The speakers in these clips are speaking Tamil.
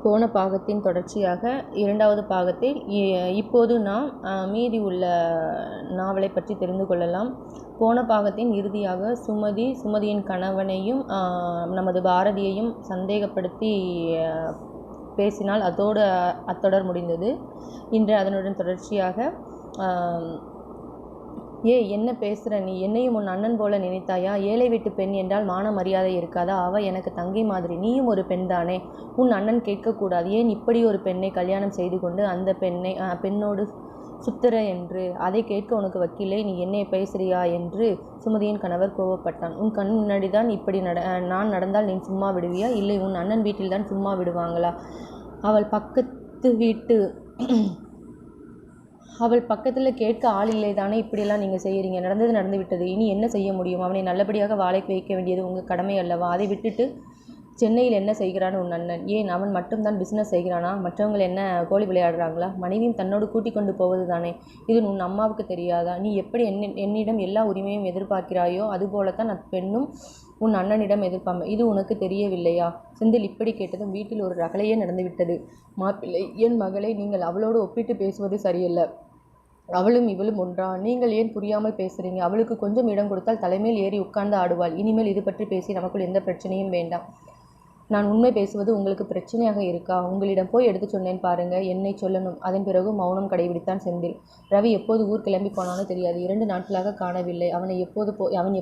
போன பாகத்தின் தொடர்ச்சியாக இரண்டாவது பாகத்தில் இப்போது நாம் மீதி உள்ள நாவலை பற்றி தெரிந்து கொள்ளலாம். போன பாகத்தின் இறுதியாக சுமதியின் கணவனையும் நமது பாரதியையும் சந்தேகப்படுத்தி பேசினால் அதோடு அத்தொடர் முடிந்தது. இன்று அதனுடன் தொடர்ச்சியாக என்ன பேசுகிற நீ? என்னையும் உன் அண்ணன் போல நினைத்தாயா? ஏழை வீட்டு பெண் என்றால் மான மரியாதை இருக்காதா? அவள் எனக்கு தங்கை மாதிரி. நீயும் ஒரு பெண் தானே? உன் அண்ணன் கேட்கக்கூடாது? ஏன் இப்படி ஒரு பெண்ணை கல்யாணம் செய்து கொண்டு அந்த பெண்ணோடு சுத்துற என்று? அதை கேட்க உனக்கு வக்கீலே? நீ என்னை பேசுறியா என்று சுமதியின் கணவர் கோவப்பட்டான். உன் கண் முன்னாடி தான் இப்படி நான் நடந்தால் நீ சும்மா விடுவியா? இல்லை, உன் அண்ணன் வீட்டில் தான் சும்மா விடுவாங்களா? அவள் பக்கத்தில் கேட்க ஆள் இல்லை தானே? இப்படியெல்லாம் நீங்கள் செய்கிறீங்க. நடந்து விட்டது. இனி என்ன செய்ய முடியும்? அவனை நல்லபடியாக வாழைக்கு வைக்க வேண்டியது உங்கள் கடமை அல்லவா? அதை விட்டுட்டு சென்னையில் என்ன செய்கிறான் உன் அண்ணன்? ஏன் அவன் மட்டும்தான் பிஸ்னஸ் செய்கிறானா? மற்றவங்க என்ன கோழி விளையாடுறாங்களா? மனைவியும் தன்னோடு கூட்டிக் கொண்டு போவது தானே? இது உன் அம்மாவுக்கு தெரியாதா? நீ எப்படி என்னிடம் எல்லா உரிமையும் எதிர்பார்க்கிறாயோ அதுபோலத்தான் பெண்ணும் உன் அண்ணனிடம் எதிர்ப்பாங்க. இது உனக்கு தெரியவில்லையா? செந்தில் இப்படி கேட்டதும் வீட்டில் ஒரு ரகளையே நடந்துவிட்டது. மாப்பிள்ளை, என் மகளை நீங்கள் அவளோடு ஒப்பிட்டு பேசுவது சரியல்ல. அவளும் இவளும் ஒன்றா? நீங்கள் ஏன் புரியாமல் பேசுகிறீங்க? அவளுக்கு கொஞ்சம் இடம் கொடுத்தால் தலைமையில் ஏறி உட்கார்ந்து ஆடுவாள். இனிமேல் இது பற்றி பேசி நமக்குள் எந்த பிரச்சனையும் வேண்டாம். நான் உண்மை பேசுவது உங்களுக்கு பிரச்சனையாக இருக்கா? உங்களிடம் போய் எடுத்து சொன்னேன் பாருங்க. என்னை சொல்லணும். அதன் பிறகு மௌனம் கடைபிடித்தான் செந்தில். ரவி எப்போது ஊர் கிளம்பி போனானோ தெரியாது. 2 நாட்களாக காணவில்லை. அவன் எப்போது போகிறான்,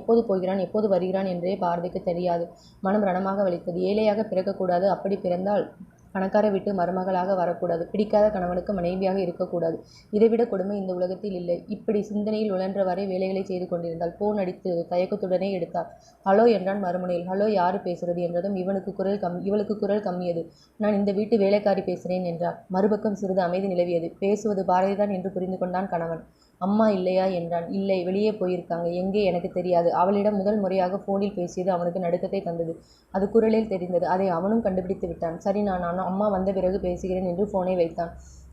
எப்போது வருகிறான் என்றே பாரதிக்கு தெரியாது. மனம் ரணமாக வலித்தது. ஏழையாக பிறக்கக்கூடாது. அப்படி பிறந்தால் பணக்கார வீட்டு மருமகளாக வரக்கூடாது. பிடிக்காத கணவனுக்கு மனைவியாக இருக்கக்கூடாது. இதைவிட கொடுமை இந்த உலகத்தில் இல்லை. இப்படி சிந்தனையில் உழன்றவரை வேலைகளை செய்து கொண்டிருந்தாள். போன் அடித்து தயக்கத்துடனே எடுத்தார். ஹலோ என்றான் மறுமுனையில். ஹலோ, யாரு பேசுறது என்றதும் இவளுக்கு குரல் கம்மியது. நான் இந்த வீட்டு வேலைக்காரி பேசுகிறேன் என்றார். மறுபக்கம் சிறிது அமைதி நிலவியது. பேசுவது பாரதிதான் என்று புரிந்து கொண்டான் கணவன். அம்மா இல்லையா என்றான். இல்லை, வெளியே போயிருக்காங்க. எங்கே? எனக்கு தெரியாது. அவளிடம் முதல் முறையாக போனில் பேசியது அவனுக்கு நடுக்கத்தை தந்தது. அது குரலில் தெரிந்தது. அதை அவனும் கண்டுபிடித்து விட்டான். சரி, நான் அம்மா வந்த பிறகு பேசுகிறேன் என்று போனை வைத்தான்.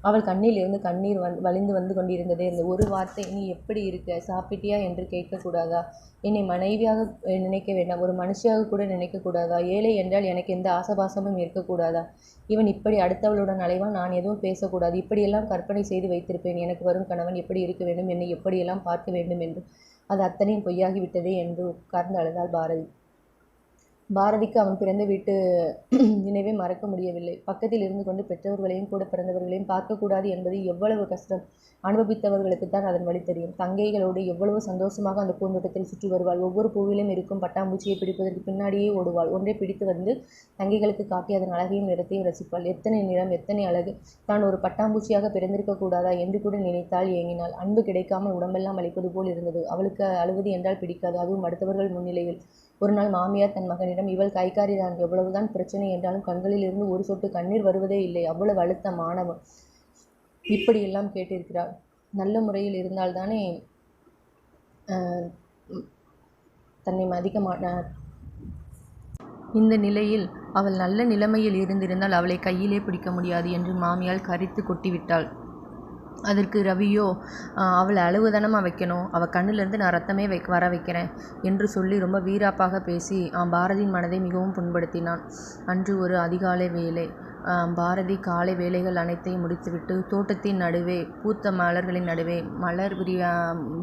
அவள் கண்ணில் இருந்து கண்ணீர் வழிந்து வந்து கொண்டிருந்ததே. இந்த ஒரு வார்த்தை, நீ எப்படி இருக்க, சாப்பிட்டியா என்று கேட்கக்கூடாதா? என்னை மனைவியாக நினைக்க வேண்டாம், ஒரு மனுஷியாக கூட நினைக்கக்கூடாதா? ஏழை என்றால் எனக்கு எந்த ஆசபாசமும் இருக்கக்கூடாதா? இவன் இப்படி அடுத்தவளுடன் அலைவான், நான் எதுவும் பேசக்கூடாது. இப்படியெல்லாம் கற்பனை செய்து வைத்திருப்பேன். எனக்கு வரும் கணவன் எப்படி இருக்க வேண்டும், என்னை எப்படியெல்லாம் பார்க்க வேண்டும் என்று. அது அத்தனையும் பொய்யாகிவிட்டதே என்று உட்கார்ந்து அழுதாள் பாரதி. பாரதிக்கு அவன் பிறந்த வீட்டு நினைவை மறக்க முடியவில்லை. பக்கத்தில் இருந்து கொண்டு பெற்றவர்களையும் கூட பிறந்தவர்களையும் பார்க்கக்கூடாது என்பது எவ்வளவு கஷ்டம். அனுபவித்தவர்களுக்குத்தான் அதன் வழி தெரியும். தங்கைகளோடு எவ்வளவு சந்தோஷமாக அந்த பூந்தோட்டத்தில் சுற்றி வருவாள். ஒவ்வொரு பூவிலும் இருக்கும் பட்டாம்பூச்சியை பிடிப்பதற்கு பின்னாடியே ஓடுவாள். ஒன்றை பிடித்து வந்து தங்கைகளுக்கு காட்டி அதன் அழகையும் நிறத்தையும் ரசிப்பாள். எத்தனை நிறம், எத்தனை அழகு! தான் ஒரு பட்டாம்பூச்சியாக பிறந்திருக்க கூடாதா என்று கூட நினைத்தாள், ஏங்கினாள். அன்பு கிடைக்காமல் உடம்பெல்லாம் அளிப்பது போல் இருந்தது. அவளுக்கு அழுவது என்றால் பிடிக்காது, அதுவும் அடுத்தவர்கள் முன்னிலையில். ஒரு நாள் மாமியார் தன் மகனிடம், இவள் கைக்காரிதான், எவ்வளவுதான் பிரச்சனை என்றாலும் கண்களில் இருந்து ஒரு சொட்டு கண்ணீர் வருவதே இல்லை, அவ்வளவு அழுத்தம், ஆணவம். இப்படியெல்லாம் கேட்டிருக்கிறாள். நல்ல முறையில் இருந்தால்தானே தன்னை மதிக்க மாட்டார். இந்த நிலையில் அவள் நல்ல நிலைமையில் இருந்திருந்தால் அவளை கையிலே பிடிக்க முடியாது என்று மாமியால் கரித்து கொட்டிவிட்டாள். அதற்கு ரவியோ, அவளை அழுவதானமாக வைக்கணும், அவள் கண்ணிலேருந்து நான் ரத்தமே வர வைக்கிறேன் என்று சொல்லி ரொம்ப வீராப்பாக பேசி பாரதியின் மனதை மிகவும் புண்படுத்தினான். அன்று ஒரு அதிகாலை வேளை. பாரதி காலை வேலைகள் அனைத்தையும் முடித்துவிட்டு தோட்டத்தின் நடுவே, பூத்த மலர்களின் நடுவே மலர்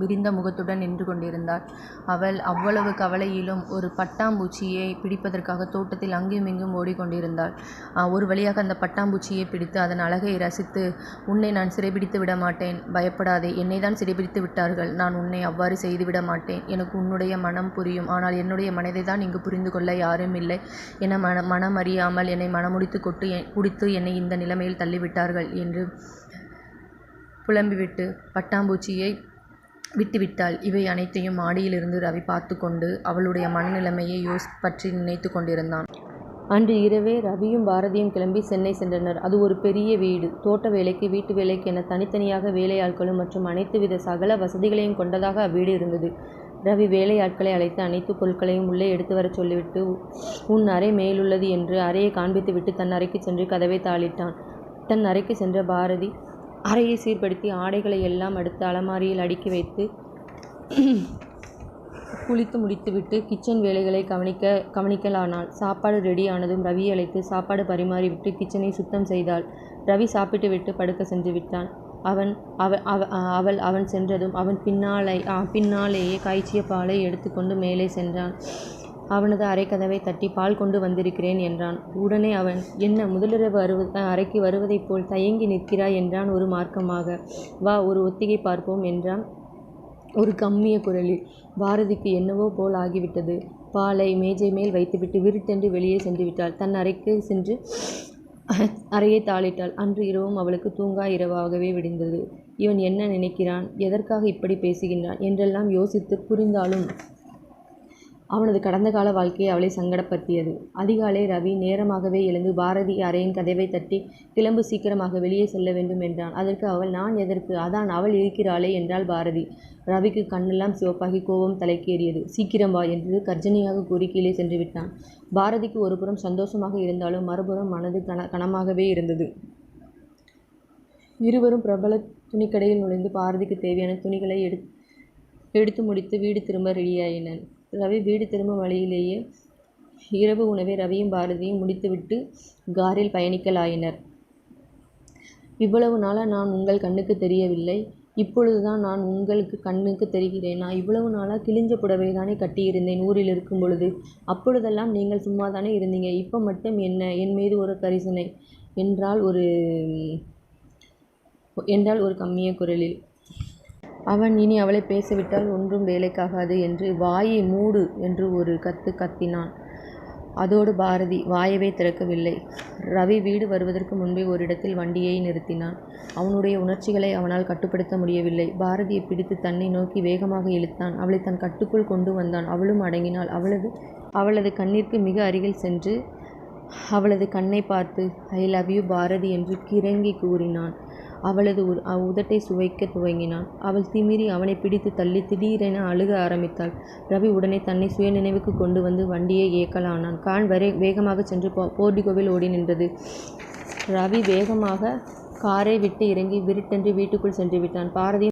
விரிந்த முகத்துடன் நின்று கொண்டிருந்தாள். அவள் அவ்வளவு கவலையிலும் ஒரு பட்டாம்பூச்சியை பிடிப்பதற்காக தோட்டத்தில் அங்கும் இங்கும் ஓடிக்கொண்டிருந்தாள். ஒரு வழியாக அந்த பட்டாம்பூச்சியை பிடித்து அதன் அழகை ரசித்து, உன்னை நான் சிறைபிடித்து விட மாட்டேன், பயப்படாதே, என்னை தான் சிறைபிடித்து விட்டார்கள், நான் உன்னை அவ்வாறு செய்துவிட மாட்டேன், எனக்கு உன்னுடைய மனம் புரியும், ஆனால் என்னுடைய மனதை தான் இங்கு புரிந்து கொள்ள யாரும் இல்லை என மனம் அறியாமல் என்னை மனமுடித்து குடித்து என்னை இந்த நிலைமையில் தள்ளிவிட்டார்கள் என்று புலம்பிவிட்டு பட்டாம்பூச்சியை விட்டுவிட்டாள். இவை அனைத்தையும் மாடியிலிருந்து ரவி பார்த்து கொண்டு அவளுடைய மனநிலைமையை பற்றி நினைத்து கொண்டிருந்தான். அன்று இரவே ரவியும் பாரதியும் கிளம்பி சென்னை சென்றனர். அது ஒரு பெரிய வீடு. தோட்ட வேலைக்கு, வீட்டு வேலைக்கு என தனித்தனியாக வேலையாட்களும் மற்றும் அனைத்து வித சகல வசதிகளையும் கொண்டதாக அவ்வீடு இருந்தது. ரவி வேலையாட்களை அழைத்து அனைத்து பொருட்களையும் உள்ளே எடுத்து வரச் சொல்லிவிட்டு, உன் அறை மேலுள்ளது என்று அறையை காண்பித்துவிட்டு தன் அறைக்கு சென்று கதவை தாளிட்டான். தன் அறைக்கு சென்ற பாரதி அறையை சீர்படுத்தி ஆடைகளை எல்லாம் எடுத்து அலமாரியில் அடுக்கி வைத்து குளித்து முடித்துவிட்டு கிச்சன் வேலைகளை கவனிக்கலானாள். சாப்பாடு ரெடி ஆனதும் ரவியை அழைத்து சாப்பாடு பரிமாறிவிட்டு கிச்சனை சுத்தம் செய்தாள். ரவி சாப்பிட்டு விட்டு படுக்க சென்று விட்டான். அவன் சென்றதும் அவன் பின்னாலேயே காய்ச்சிய பாலை எடுத்துக்கொண்டு மேலே சென்றான். அவனது அறைக்கதவை தட்டி பால் கொண்டு வந்திருக்கிறேன் என்றான். உடனே அவன், என்ன முதலிரவு அறைக்கு வருவதைப் போல் தயங்கி நிற்கிறாய் என்றான் ஒரு மார்க்கமாக. வா, ஒரு ஒத்திகை பார்ப்போம் என்றான் ஒரு கம்மிய குரலில். பாரதிக்கு என்னவோ போல் ஆகிவிட்டது. பாலை மேஜை மேல் வைத்துவிட்டு விருட்டென்று வெளியே சென்று விட்டாள். தன் அறைக்கு சென்று அறையை தாளிட்டாள். அன்று இரவும் அவளுக்கு தூங்கா இரவாகவே விடிந்தது. இவன் என்ன நினைக்கிறான், எதற்காக இப்படி பேசுகின்றான் என்றெல்லாம் யோசித்து புரிந்தாலும் அவனது கடந்த கால வாழ்க்கையை அவளை சங்கடப்படுத்தியது. அதிகாலை ரவி நேரமாகவே எழுந்து பாரதி அறையின் கதவை தட்டி, கிளம்பு, சீக்கிரமாக வெளியே செல்ல வேண்டும் என்றான். அதற்கு அவள், நான் எதற்கு, அதான் அவள் இருக்கிறாளே என்றாள் பாரதி. ரவிக்கு கண்ணெல்லாம் சிவப்பாகி கோபம் தலைக்கேறியது. சீக்கிரம் வா என்று கர்ஜனையாக கூறி கீழே சென்று விட்டான். பாரதிக்கு ஒருபுறம் சந்தோஷமாக இருந்தாலும் மறுபுறம் மனது கனமாகவே இருந்தது. இருவரும் பிரபல துணிக்கடையில் நுழைந்து பாரதிக்கு தேவையான துணிகளை எடுத்து முடித்து வீடு திரும்ப ரெடியாயினர். ரவி வீடு திரும்பும் வழியிலேயே இரவு உணவை ரவியும் பாரதியும் முடித்துவிட்டு காரில் பயணிக்கலாயினர். இவ்வளவு நாளாக நான் உங்கள் கண்ணுக்கு தெரியவில்லை, இப்பொழுதுதான் நான் உங்களுக்கு கண்ணுக்கு தெரிகிறேனா? இவ்வளவு நாளாக கிழிஞ்ச புடவை தானே கட்டியிருந்தேன் ஊரில் இருக்கும் பொழுது. அப்பொழுதெல்லாம் நீங்கள் சும்மா தானே இருந்தீங்க. இப்போ மட்டும் என்ன என் மீது ஒரு கரிசனை என்றால் ஒரு கம்மிய குரலில். அவன் இனி அவளை பேசவிட்டால் ஒன்றும் வேலைக்காகாது என்று வாயை மூடு என்று ஒரு கத்தினான். அதோடு பாரதி வாயவே திறக்கவில்லை. ரவி வீடு வருவதற்கு முன்பே ஓரிடத்தில் வண்டியை நிறுத்தினான். அவனுடைய உணர்ச்சிகளை அவனால் கட்டுப்படுத்த முடியவில்லை. பாரதியை பிடித்து தன்னை நோக்கி வேகமாக இழுத்தான். அவளை தன் கட்டுக்குள் கொண்டு வந்தான். அவளும் அடங்கினாள். அவளது கண்ணிற்கு மிக அருகில் சென்று அவளது கண்ணை பார்த்து, ஐ லவ் யூ பாரதி என்று கிறங்கி கூறினான். அவளது உதட்டை சுவைக்க துவங்கினான். அவள் திமிரி அவனை பிடித்து தள்ளி திடீரென அழுக ஆரம்பித்தாள். ரவி உடனே தன்னை சுய நினைவுக்கு கொண்டு வந்து வண்டியை இயக்கலானான். கான் வேகமாக சென்று போர்டிகோவில் ஓடி நின்றது. ரவி வேகமாக காரை விட்டு இறங்கி விருட்டென்று வீட்டுக்குள் சென்று விட்டான். பாரதி